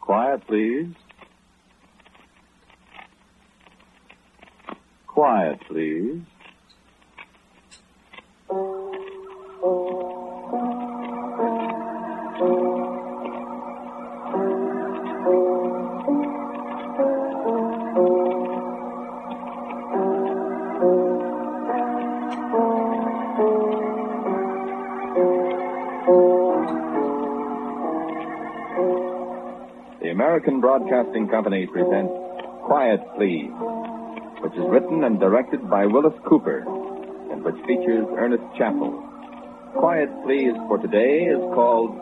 Quiet, please. Quiet, please. The American Broadcasting Company presents Quiet, Please, which is written and directed by Wyllis Cooper, and which features Ernest Chappell. Quiet, Please for today is called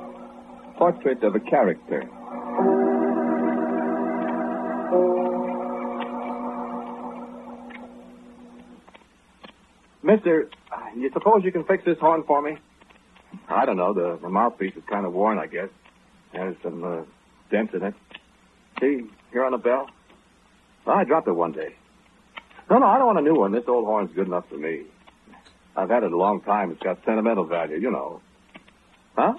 Portrait of a Character. Mister, you suppose you can fix this horn for me? I don't know. The mouthpiece is kind of worn, I guess. There's some dents in it. See, here on the bell? Well, I dropped it one day. No, I don't want a new one. This old horn's good enough for me. I've had it a long time. It's got sentimental value, you know. Huh?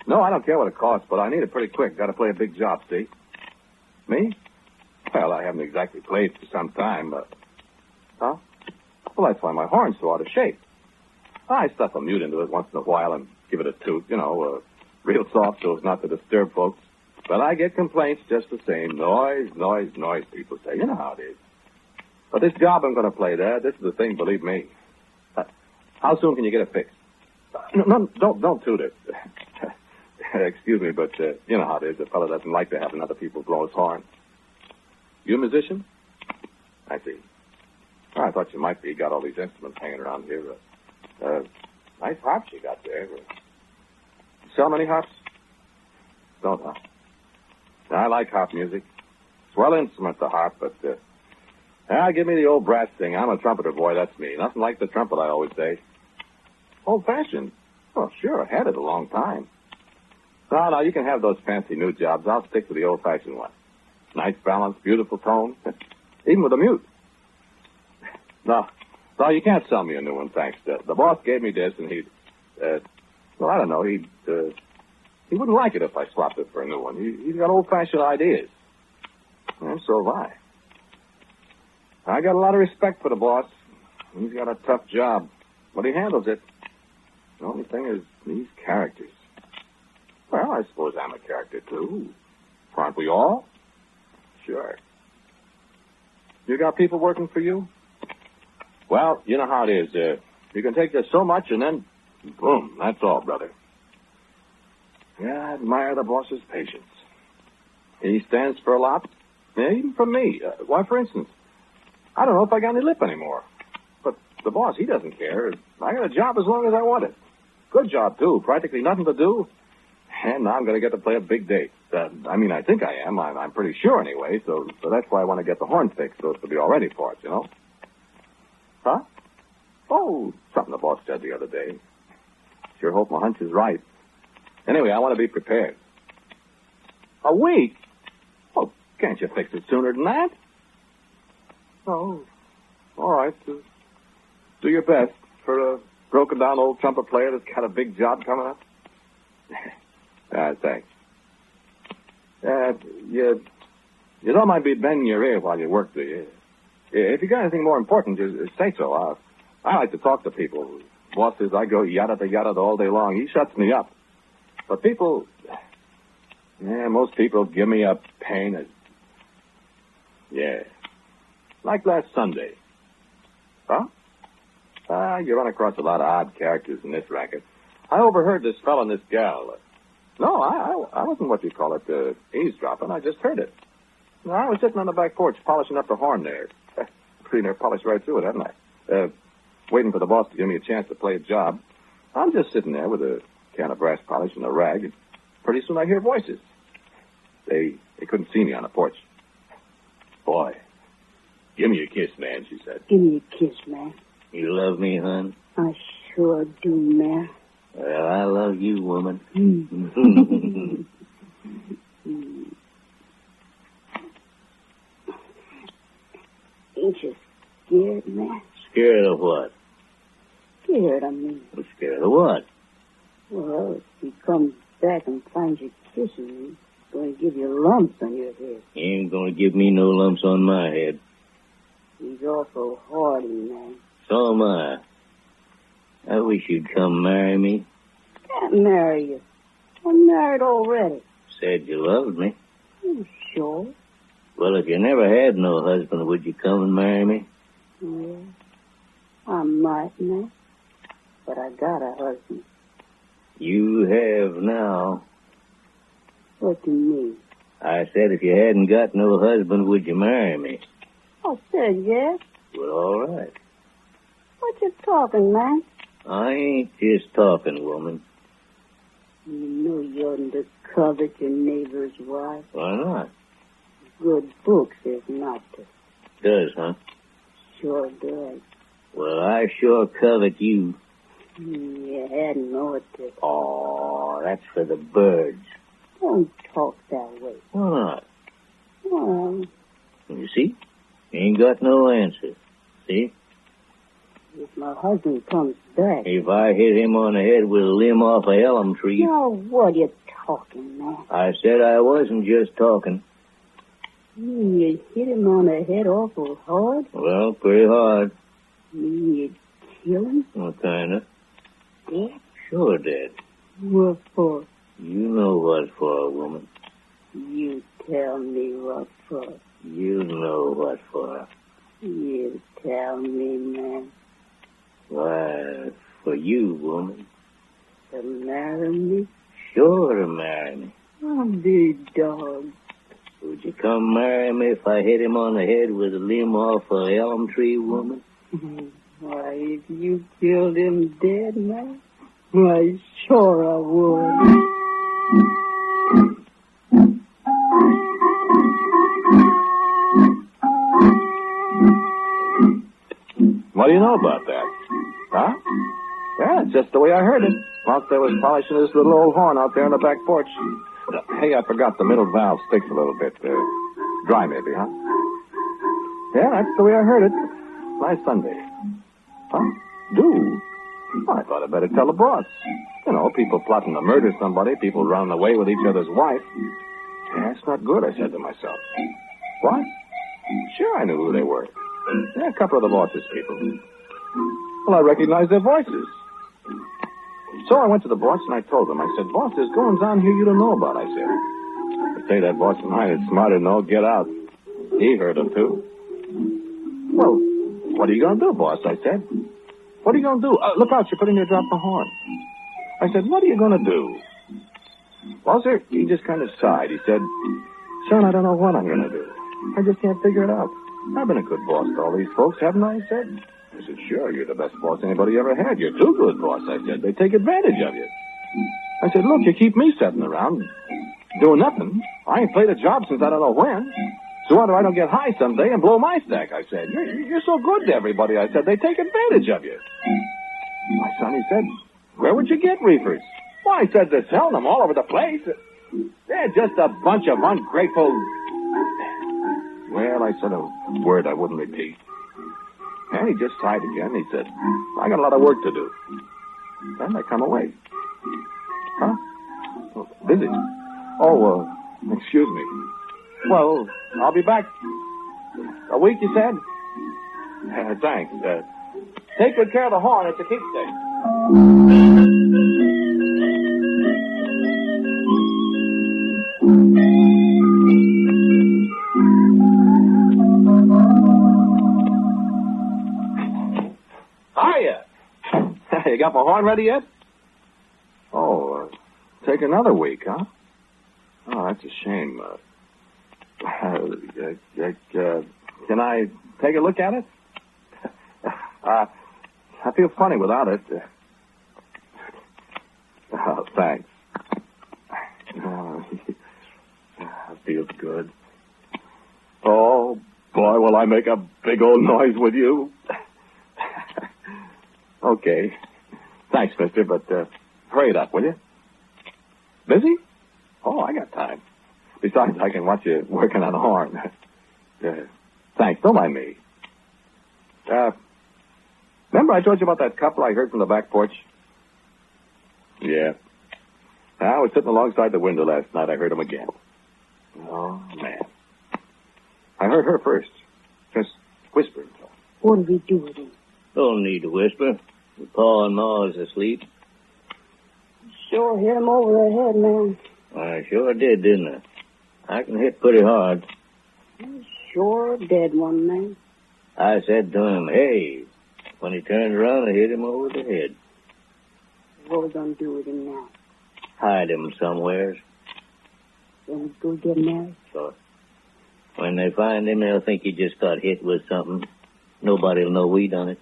No, I don't care what it costs, but I need it pretty quick. Got to play a big job, see? Me? Well, I haven't exactly played for some time, but... Huh? Well, that's why my horn's so out of shape. I stuff a mute into it once in a while and give it a toot, you know, real soft so as not to disturb folks. But I get complaints just the same. Noise, people say. You know how it is. But this job I'm going to play there, this is the thing, believe me. How soon can you get it fixed? No, don't toot it. Excuse me, but you know how it is. A fellow doesn't like to have other people blow his horn. You a musician? I see. I thought you might be. Got all these instruments hanging around here. Nice harps you got there. You sell many harps? Don't, huh? I like harp music. Swell instrument, the harp, but, give me the old brass thing. I'm a trumpeter, boy, that's me. Nothing like the trumpet, I always say. Old-fashioned? Well, sure, I had it a long time. No, you can have those fancy new jobs. I'll stick to the old-fashioned one. Nice balance, beautiful tone, even with a mute. No, you can't sell me a new one, thanks. The boss gave me this, and I don't know, he wouldn't like it if I swapped it for a new one. He's got old-fashioned ideas. And so have I. I got a lot of respect for the boss. He's got a tough job, but he handles it. The only thing is these characters. Well, I suppose I'm a character, too. Aren't we all? Sure. You got people working for you? Well, you know how it is. You can take just so much, and then, boom, that's all, brother. Yeah, I admire the boss's patience. He stands for a lot, even from me. Why, for instance, I don't know if I got any lip anymore. But the boss, he doesn't care. I got a job as long as I want it. Good job, too. Practically nothing to do. And now I'm going to get to play a big date. I think I am. I'm pretty sure anyway, so that's why I want to get the horn fixed, so to be all ready for it, you know? Huh? Oh, something the boss said the other day. Sure hope my hunch is right. Anyway, I want to be prepared. A week? Oh, can't you fix it sooner than that? Oh, all right. Do your best for a broken-down old trumpet player that's got a big job coming up. Thanks. You don't mind me bending your ear while you work, do you? If you got anything more important, just say so. I like to talk to people. Boss says I go yada-yada all day long. He shuts me up. But people, most people give me a pain. Yeah. Like last Sunday. Huh? You run across a lot of odd characters in this racket. I overheard this fellow and this gal. No, I wasn't what you call it, eavesdropping. I just heard it. I was sitting on the back porch polishing up the horn there. Pretty near polished right through it, haven't I? Waiting for the boss to give me a chance to play a job. I'm just sitting there with a can of brass polish and a rag, and pretty soon I hear voices. They couldn't see me on the porch. Boy, give me a kiss, man, she said. Give me a kiss, man. You love me, hon? I sure do, man. Well, I love you, woman. Ain't you scared, man? Scared of what? Scared of me. Scared of what? Well, if he comes back and finds you kissing me, go going to give you lumps on your head. He ain't gonna give me no lumps on my head. He's awful hardy, man. So am I. I wish you'd come marry me. Can't marry you. I'm married already. Said you loved me. You sure? Well, if you never had no husband, would you come and marry me? Yeah. I might, man. But I got a husband. You have now. What do you mean? I said if you hadn't got no husband, would you marry me? I said yes. Well, all right. What you talking, man? I ain't just talking, woman. You know you oughtn't to covet your neighbor's wife. Why not? Good books is not to. Does, huh? Sure does. Well, I sure covet you. You hadn't ought to. Oh, that's for the birds. Don't talk that way. Why not? Well, You see? You ain't got no answer. See? if my husband comes back... If I hit him on the head with a limb off a elm tree... Now, what are you talking, man? I said I wasn't just talking. You hit him on the head awful hard? Well, pretty hard. You'd kill him? What kind of? Dead? Sure did. What for? You know what for, woman. You tell me what for. You know what for. You tell me, man. Why, for you, woman. To marry me? Sure to marry me. Oh, big dog. Would you come marry me if I hit him on the head with a limb off a elm tree, woman? Why, if you killed him dead, man? Why, sure I would. What do you know about that? Huh? Yeah, it's just the way I heard it. Whilst I was polishing this little old horn out there on the back porch. Hey, I forgot the middle valve sticks a little bit. Dry maybe, huh? Yeah, that's the way I heard it. Last Sunday. Huh? Do? Well, I thought I'd better tell the boss. You know, people plotting to murder somebody, people running away with each other's wife. Yeah, that's not good, I said to myself. What? Sure, I knew who they were. Yeah, a couple of the boss's people. Well, I recognized their voices. So I went to the boss and I told him. I said, boss, there's goings on here you don't know about, I said. I say that boss of mine is smarter than all get out. He heard them, too. Well, what are you going to do, boss, I said. What are you going to do? Look out, you're putting me to drop the horn. I said, what are you going to do? Well, sir, he just kind of sighed. He said, son, I don't know what I'm going to do. I just can't figure it out. I've been a good boss to all these folks, haven't I? He said. I said, sure, you're the best boss anybody ever had. You're too good, boss, I said. They take advantage of you. I said, look, you keep me sitting around doing nothing. I ain't played a job since I don't know when. So whether I don't get high someday and blow my stack, I said. You're so good to everybody, I said. They take advantage of you. My son, he said, where would you get reefers? Well, I said, they're selling them all over the place. They're just a bunch of ungrateful... Well, I said a word I wouldn't repeat. And he just sighed again. He said, I got a lot of work to do. Then I come away. Huh? Oh, busy? Oh, excuse me. Well, I'll be back. A week, you said? Thanks. Take good care of the horn. It's a keepsake. Hiya! You got my horn ready yet? Oh, take another week, huh? Oh, that's a shame. Can I take a look at it? I feel funny without it. Thanks. That feels good. Oh, boy, will I make a big old noise with you. Okay. Thanks, mister, but hurry it up, will you? Busy? Oh, I got time. Besides, I can watch you working on the horn. Thanks. Don't mind me. Remember I told you about that couple I heard from the back porch? Yeah. I was sitting alongside the window last night. I heard them again. Oh, man. I heard her first. Just whispered. What did we do with him? Don't need to whisper. Your pa and ma is asleep. Sure hit him over the head, man. I sure did, didn't I? I can hit pretty hard. Sure a dead one, man. I said to him, hey. When he turned around, I hit him over the head. What are we going to do with him now? Hide him somewheres. Then we go get married? So, when they find him, they'll think he just got hit with something. Nobody'll know we done it.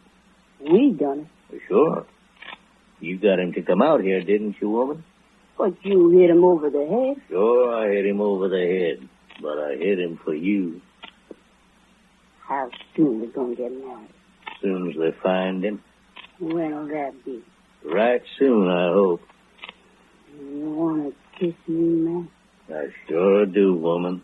We done it? Sure. You got him to come out here, didn't you, woman? But you hit him over the head? Sure, I hit him over the head. But I hit him for you. How soon we going to get married? As soon as they find him. When'll that be? Right soon, I hope. You want to kiss me, man? I sure do, woman.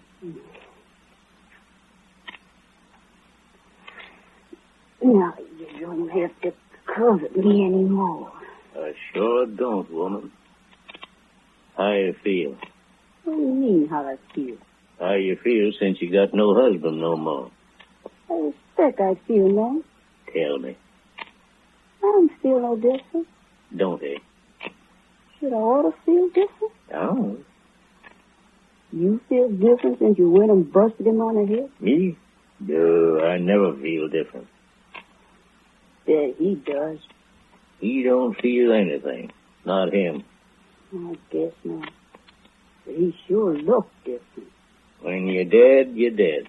Now, you don't have to covet me anymore. I sure don't, woman. How you feel? What do you mean, how I feel? How you feel since you got no husband no more? I expect I feel, man. Tell me. I don't feel no different. Don't they? Should I ought to feel different? Oh. You feel different since you went and busted him on the head? Me? No, I never feel different. Bet he does. He don't feel anything. Not him. I guess not. But he sure looked different. When you're dead, you're dead.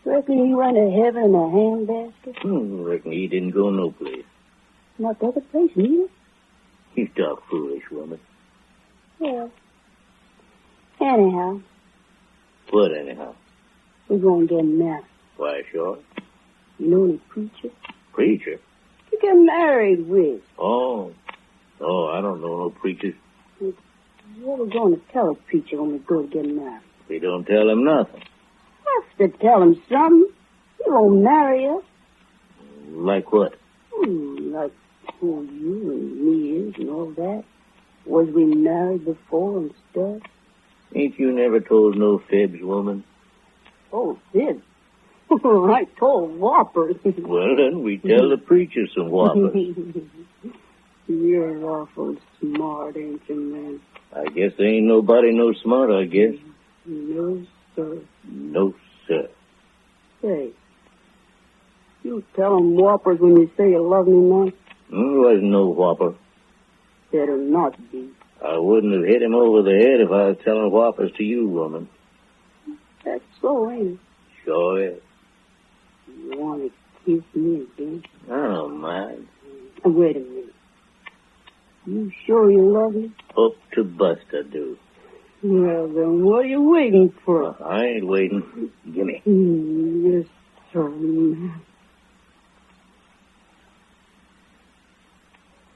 Reckon he went to heaven in a handbasket? Reckon he didn't go no place. Not the other place, neither? You talk foolish, woman. Well, anyhow. What anyhow? We're going to get married. Why, sure. You know any preacher? Preacher? You get married with. Oh, I don't know no preachers. What are we going to tell a preacher when we go to get married? We don't tell him nothing. Have to tell him something. He won't marry us. Like what? Like who you and me is and all that. Was we married before and stuff? Ain't you never told no fibs, woman? Oh, fibs? I told whoppers. Well, then, we tell the preacher some whoppers. You're awful smart, ain't you, man? I guess there ain't nobody no smart, I guess. No, sir. No, sir. Say, you tell 'em whoppers when you say you love me, man? There wasn't no whopper. Better not be. I wouldn't have hit him over the head if I was telling whoppers to you, woman. That's so, ain't it? Sure is. You want to kiss me again? I don't mind. Wait a minute. You sure you love me? Hope to bust, I do. Well, then what are you waiting for? I ain't waiting. Gimme. Yes, sir, man.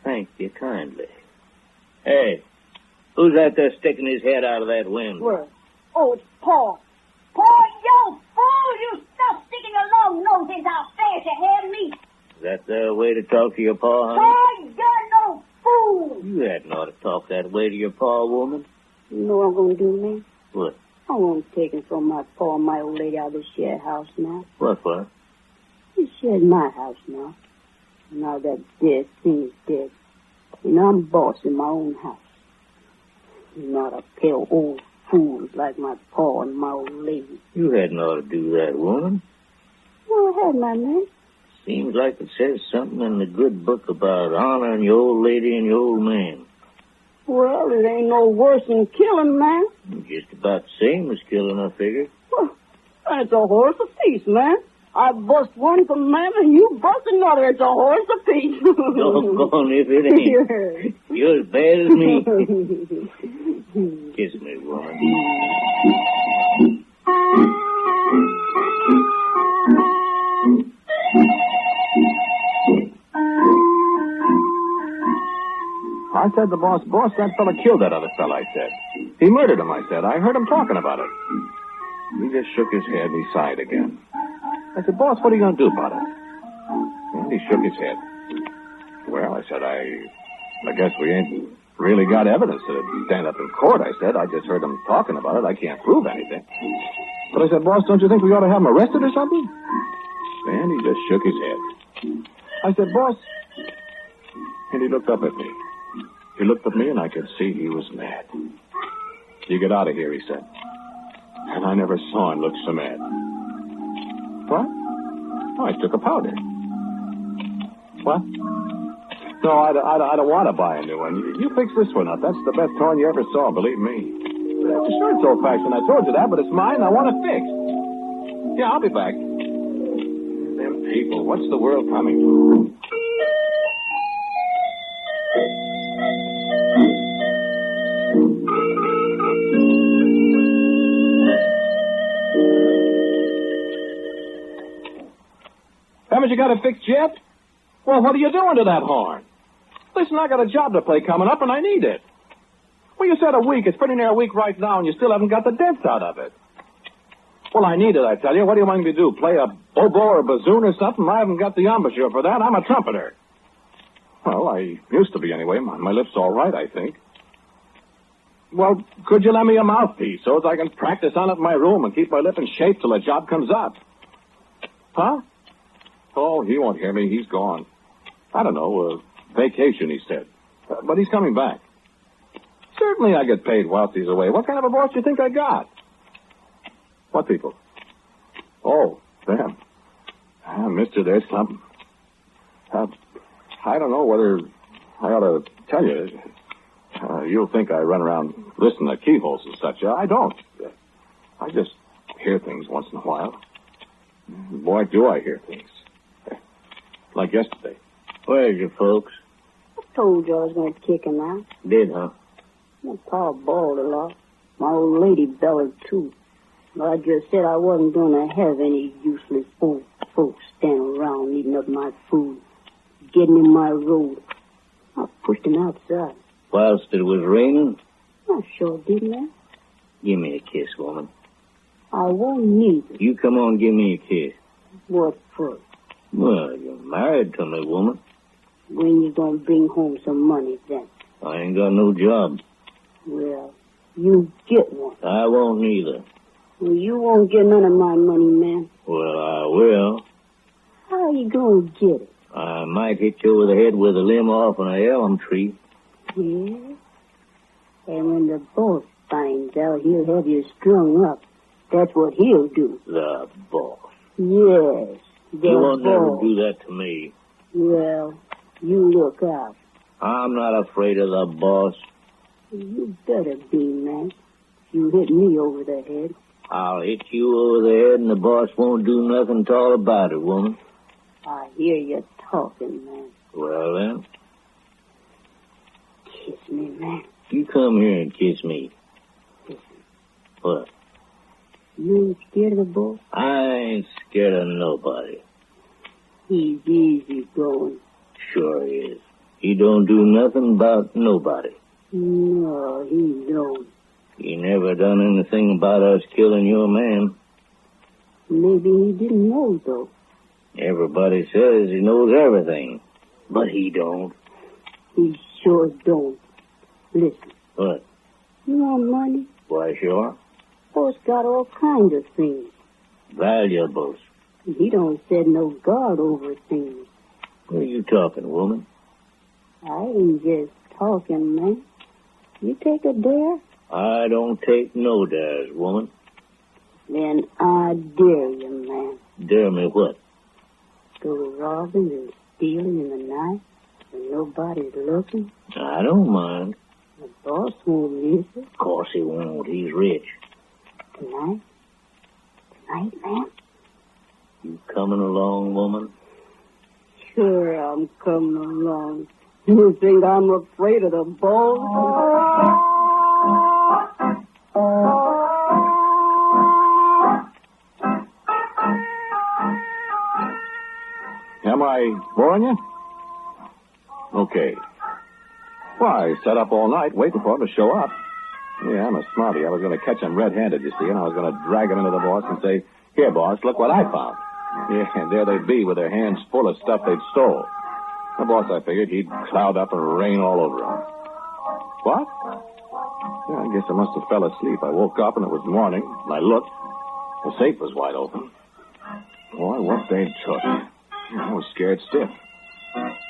Thank you kindly. Hey, who's out there sticking his head out of that window? Where? Oh, it's Paul. Paul, you fool! You stop sticking your long nose into our affairs, you hear me? Is that the way to talk to your pa, honey? Paul, you're no fool! You hadn't ought to talk that way to your pa, woman. You know what I'm going to do, man? What? I won't take him from my pa and my old lady out of the shed house now. What for? This shed's my house now. Now that dead thing is dead. And I'm boss in my own house. Not a pair of old fools like my pa and my old lady. You hadn't ought to do that, woman. Go ahead, my man. Seems like it says something in the good book about honoring your old lady and your old man. Well, it ain't no worse than killing, man. Just about the same as killing, I figure. Well, it's a horse apiece, man. I bust one for man and you bust another. It's a horse apiece. Doggone if it ain't. You're as bad as me. Kiss me, woman. I said the boss, that fella killed that other fella, I said. He murdered him, I said. I heard him talking about it. He just shook his head and he sighed again. I said, boss, what are you going to do about it? And he shook his head. Well, I said, I guess we ain't really got evidence to stand up in court, I said. I just heard them talking about it. I can't prove anything. But I said, boss, don't you think we ought to have him arrested or something? And he just shook his head. I said, boss. And he looked up at me. He looked at me, and I could see he was mad. You get out of here, he said. And I never saw him look so mad. What? Oh, I took a powder. What? No, I don't want to buy a new one. You fix this one up. That's the best horn you ever saw, believe me. Sure, it's old-fashioned. I told you that, but it's mine. I want it fixed. Yeah, I'll be back. Them people, what's the world coming to? Haven't you got it fixed yet? Well, what are you doing to that horn? Listen, I got a job to play coming up, and I need it. Well, you said a week. It's pretty near a week right now, and you still haven't got the dents out of it. Well, I need it, I tell you. What do you want me to do, play a oboe or a bassoon or something? I haven't got the embouchure for that. I'm a trumpeter. Well, I used to be anyway. My lip's all right, I think. Well, could you lend me a mouthpiece so as I can practice on it in my room and keep my lip in shape till the job comes up? Huh? Oh, he won't hear me. He's gone. I don't know, vacation, he said. But he's coming back. Certainly I get paid whilst he's away. What kind of a boss do you think I got? What people? Oh, them. Mister, there's something. I don't know whether I ought to tell you. You'll think I run around listening to keyholes and such. I don't. I just hear things once in a while. Boy, do I hear things. Like yesterday. Where's your folks? I told you I was going to kick him out. Did, huh? My pa bawled a lot. My old lady bellowed, too. But I just said I wasn't going to have any useless old folks standing around eating up my food, getting in my road. I pushed him outside. Whilst it was raining? I sure didn't, man. Give me a kiss, woman. I won't need it. You come on, give me a kiss. What for? Well, you're married to me, woman. When you gonna bring home some money, then? I ain't got no job. Well, you get one. I won't neither. Well, you won't get none of my money, man. Well, I will. How you gonna get it? I might hit you over the head with a limb off an elm tree. Yeah? And when the boss finds out, he'll have you strung up. That's what he'll do. The boss? Yes, the He won't boss. never do that to me. Well, you look out. I'm not afraid of the boss. You better be, man. You hit me over the head. I'll hit you over the head and the boss won't do nothing at all about it, woman. I hear you talking, man. Well, then, Kiss me, man. you come here and kiss me. Listen, What? you ain't scared of the boss? I ain't scared of nobody. He's easy going. Sure he is. He don't do nothing about nobody. No, he don't. He never done anything about us killing your man. Maybe he didn't know, though. Everybody says he knows everything, but he don't. He sure don't. Listen, What? you want money? Why, sure. Boss got all kinds of things. Valuables. He don't set no guard over things. What are you talking, woman? I ain't just talking, man. You take a dare? I don't take no dares, woman. Then I dare you, man. Dare me what? Go robbing and stealing in the night when nobody's looking. I don't mind. The boss won't miss it. Of course he won't. He's rich. Tonight? Tonight, man? You coming along, woman? Sure, I'm coming along. You think I'm afraid of the boss? Am I boring you? Okay. Well, I sat up all night waiting for him to show up. Yeah, I'm a smarty. I was going to catch him red-handed, you see, and I was going to drag him into the boss and say, "Here, boss, look what I found." Yeah, and there they'd be with their hands full of stuff they'd stole. The boss, I figured, he'd cloud up and rain all over him. What? Yeah, I guess I must have fell asleep. I woke up and it was morning, and I looked. The safe was wide open. Boy, what they took. I was scared stiff.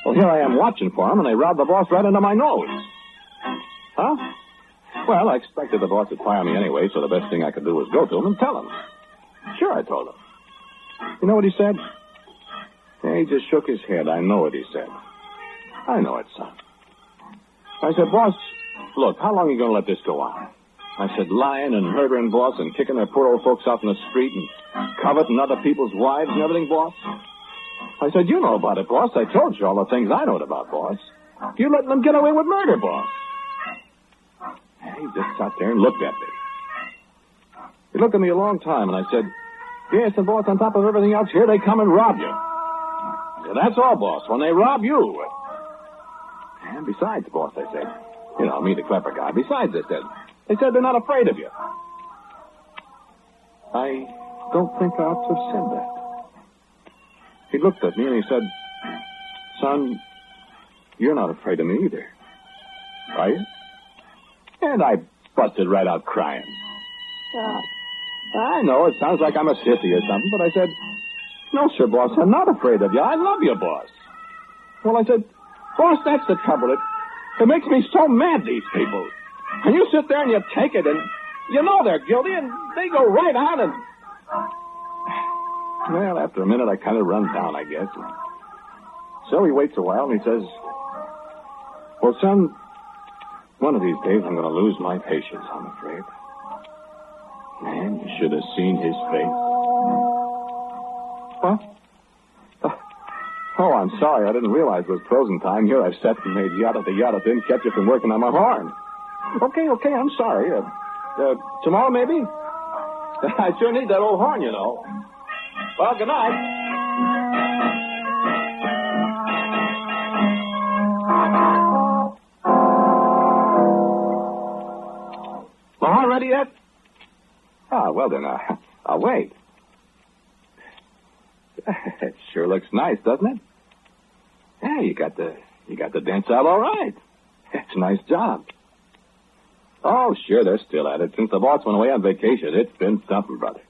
Well, here I am watching for them, and they robbed the boss right under my nose. Huh? Well, I expected the boss would fire me anyway, so the best thing I could do was go to him and tell him. Sure, I told him. You know what he said? Yeah, he just shook his head. I know what he said. I know it, son. I said, boss, look, how long are you going to let this go on? I said, lying and murdering, boss, and kicking their poor old folks out in the street and coveting other people's wives and everything, boss? I said, you know about it, boss. I told you all the things I know about, boss. You letting them get away with murder, boss. And he just sat there and looked at me. He looked at me a long time, and I said, yes, and boss, on top of everything else, here they come and rob you. So that's all, boss, when they rob you. And besides, boss, I said, you know, me, the clever guy, besides, they said they're not afraid of you. I don't think I ought to have said that. He looked at me and he said, son, you're not afraid of me either. Are you? And I busted right out crying. I know it sounds like I'm a sissy or something, but I said, no, sir, boss, I'm not afraid of you. I love you, boss. Well, I said, boss, that's the trouble. It makes me so mad, these people. And you sit there and you take it, and you know they're guilty, and they go right on and... Well, after a minute, I kind of run down, I guess. So he waits a while, and he says, well, son, one of these days I'm going to lose my patience, I'm afraid. Man, you should have seen his face. What? Oh, I'm sorry. I didn't realize it was closing time. Here I've sat and made yada. Didn't catch you from working on my horn. Okay, I'm sorry. Tomorrow, maybe? I sure need that old horn, you know. Well, good night. The horn ready yet? Ah, well then, I'll wait. It sure looks nice, doesn't it? Yeah, you got the dents out all right. It's a nice job. Oh, sure, they're still at it. Since the boss went away on vacation, it's been something, brother.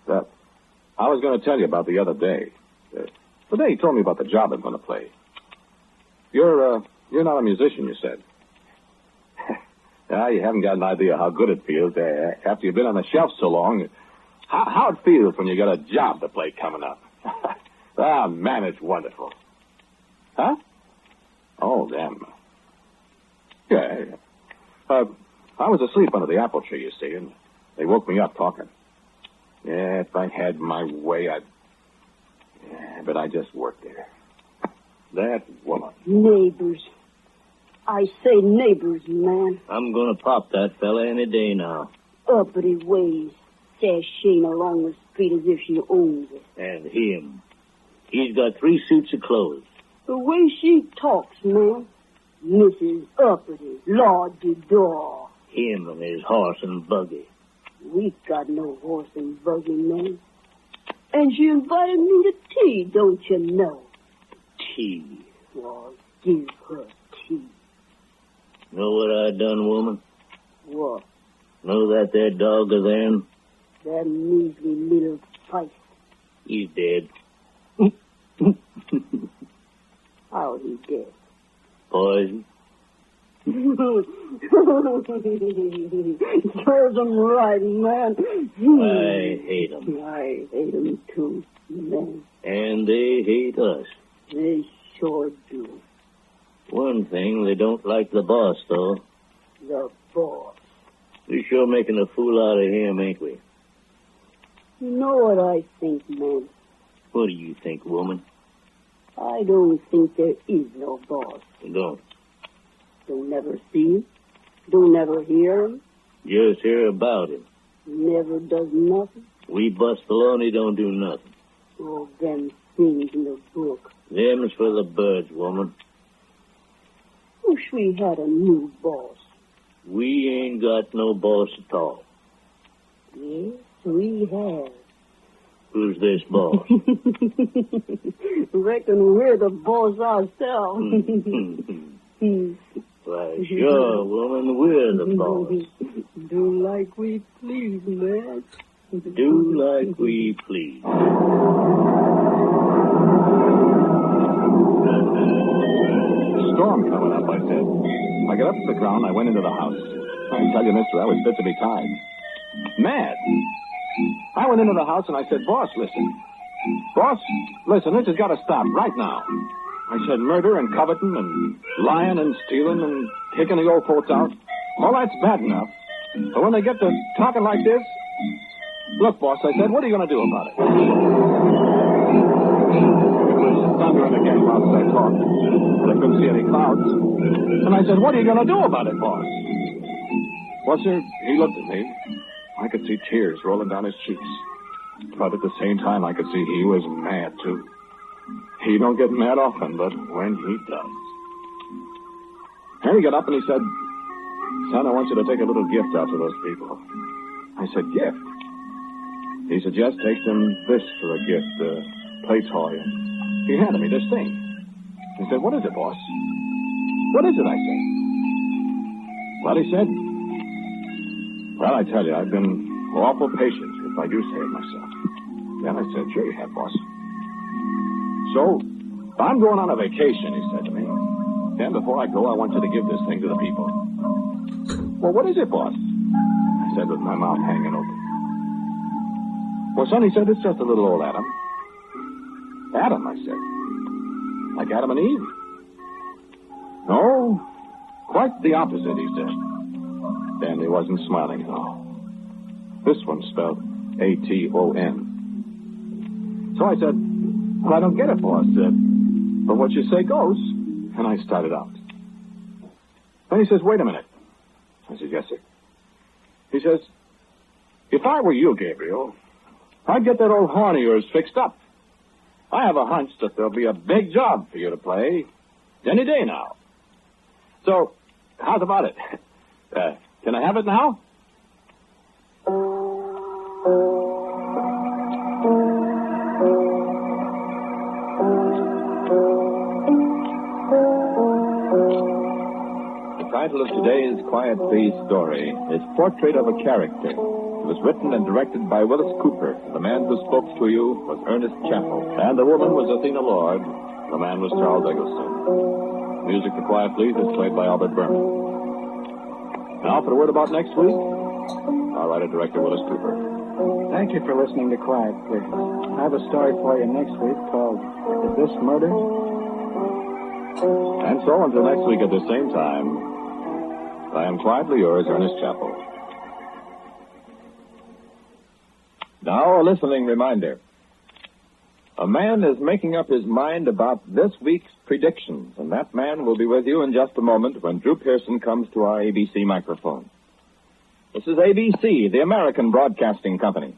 I was going to tell you about the other day. The day he told me about the job I'm going to play. You're not a musician, you said. You haven't got an idea how good it feels after you've been on the shelf so long. How it feels when you got a job to play coming up. Man, it's wonderful. Huh? Oh, them. Yeah. I was asleep under the apple tree, you see, and they woke me up talking. Yeah, if I had my way, but I just worked there. That woman. Neighbors. I say neighbors, man. I'm going to pop that fella any day now. Uppity ways. Sashaying along the street as if she owns it. And him. He's got 3 suits of clothes. The way she talks, man. Mrs. Uppity, Lord de Door. Him and his horse and buggy. We got no horse and buggy, man. And she invited me to tea, don't you know? Tea. Well, give her tea. Know what I done, woman? What? Know that there dog of theirs? That measly little fight. He's dead. How he dead? Poison. Serves him right, man. I hate him. I hate him too, man. And they hate us. They sure do. One thing, they don't like the boss, though. The boss. We're sure making a fool out of him, ain't we? You know what I think, man? What do you think, woman? I don't think there is no boss. Don't. Don't never see him. Don't never hear him. Just hear about him. Never does nothing. We bust alone, he don't do nothing. All them things in the book. Them's for the birds, woman. Wish we had a new boss. We ain't got no boss at all. Yes, we have. Who's this boss? Reckon we're the boss ourselves. Why, sure, woman, we're the boss. Do like we please, man. Do like we please. Storm coming up, I said. I got up to the ground. I went into the house. I tell you, mister, I was fit to be tied. Mad. I went into the house and I said, Boss, listen. Boss, listen, this has got to stop right now. I said murder and coveting and lying and stealing and kicking the old folks out. All that's bad enough. But when they get to talking like this... Look, boss, I said, what are you going to do about it? It was thundering again whilst I talked. But I couldn't see any clouds. And I said, what are you going to do about it, boss? Well, sir, he looked at me. I could see tears rolling down his cheeks. But at the same time, I could see he was mad, too. He don't get mad often, but when he does. And he got up and he said, Son, I want you to take a little gift out to those people. I said, gift? He said, just take them this for a gift, play toy. He handed me this thing. He said, what is it, boss? What is it, I said. Well, he said, well, I tell you, I've been awful patient, if I do say it myself. Then I said, sure you have, boss. So, I'm going on a vacation, he said to me. Then before I go, I want you to give this thing to the people. Well, what is it, boss? I said with my mouth hanging open. Well, son, he said, it's just a little old Adam. Adam, I said. Like Adam and Eve? No, quite the opposite, he said. Then he wasn't smiling at all. This one spelled A-T-O-N. So I said, well, I don't get it, boss. But what you say goes. And I started out. Then he says, wait a minute. I said, yes, sir. He says, if I were you, Gabriel, I'd get that old horn of yours fixed up. I have a hunch that there'll be a big job for you to play any day now. So, how's about it? Can I have it now? The title of today's Quiet Please story is Portrait of a Character. It was written and directed by Wyllis Cooper. The man who spoke to you was Ernest Chappell. And the woman was Athena Lord. The man was Charles Eggleston. Music for Quiet Please is played by Albert Berman. Now for a word about next week, our writer-director Wyllis Cooper. Thank you for listening to Quiet Please. I have a story for you next week called Is This Murder? And so until next week at the same time, I am quietly yours, Ernest Chappell. Now, a listening reminder. A man is making up his mind about this week's predictions, and that man will be with you in just a moment when Drew Pearson comes to our ABC microphone. This is ABC, the American Broadcasting Company.